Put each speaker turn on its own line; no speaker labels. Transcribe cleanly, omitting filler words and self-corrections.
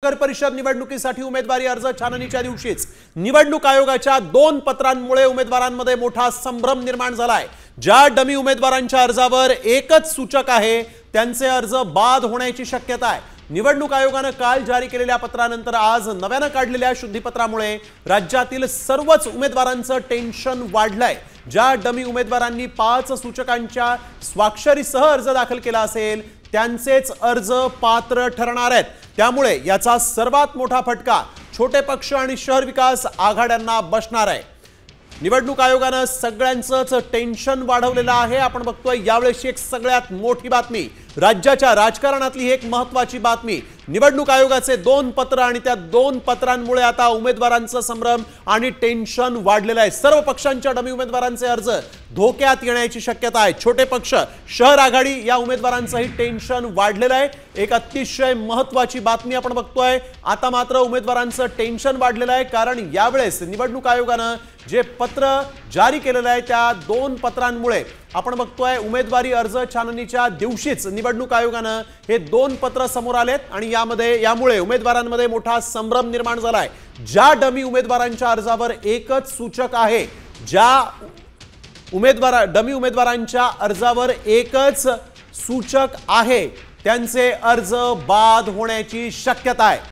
नगर परिषद निवडणुकीसाठी उमेदवारी अर्ज छाननीच्या दिवशीच निवडणूक आयोगाच्या 2 पत्रांमुळे उमेदवारांमध्ये मोठा संभ्रम निर्माण झालाय। ज्या डमी उमेदवारांच्या अर्जावर एकच सूचक आहे त्यांचे अर्ज बाद होण्याची शक्यता आहे। निवडणूक आयोगाने काल जारी केलेल्या पत्रानंतर आज नव्याने काढलेल्या शुद्धीपत्रामुळे राज्यातील सर्वच उमेदवारांचं टेन्शन वाढलंय। ज्या डमी उमेदवारांनी 5 सूचकांच्या स्वाक्षरीसह अर्ज दाखल केला असेल त्यांचेच अर्ज पात्र ठरणार आहेत। त्यामुळे याचा सर्वात मोठा फटका छोटे पक्ष आणि शहर विकास आघाड्यांना बसणार आहे। निवडणूक आयोगाने सगळ्यांचंच टेन्शन वाढवलेलं आहे। आपण बघतोय यावेळेची एक सगळ्यात मोठी बातमी, राज्याच्या राजकारणातली एक महत्त्वाची बातमी, निवडणूक आयोगाचे 2 पत्र आणि त्या 2 पत्रांमुळे आता उमेदवारांचं संभ्रम आणि टेन्शन वाढलेलं आहे। सर्व पक्षांच्या डमी उमेदवारांचे अर्ज धोक्यात येण्याची शक्यता आहे। छोटे पक्ष, शहर आघाडी या उमेदवारांचंही टेन्शन वाढलेलं आहे। एक अतिशय महत्त्वाची बातमी आपण बघतोय। आता मात्र उमेदवारांचं टेन्शन वाढलेलं आहे, कारण यावेळेस निवडणूक आयोगाने जे पत्र जारी केलेलं आहे त्या 2 पत्रांमुळे आपण बघतोय उमेदवारी अर्ज छाननीच्या दिवशीच निवडणूक आयोगाने हे 2 पत्र समोर आलेत आणि यामुळे उमेदवारांमध्ये मोठा संभ्रम निर्माण झालाय। ज्या डमी उमेदवारांच्या अर्जावर एकच सूचक आहे, ज्या डमी उमेदवारांच्या अर्जावर एकच सूचक आहे त्यांचे अर्ज बाद होण्याची शक्यता आहे।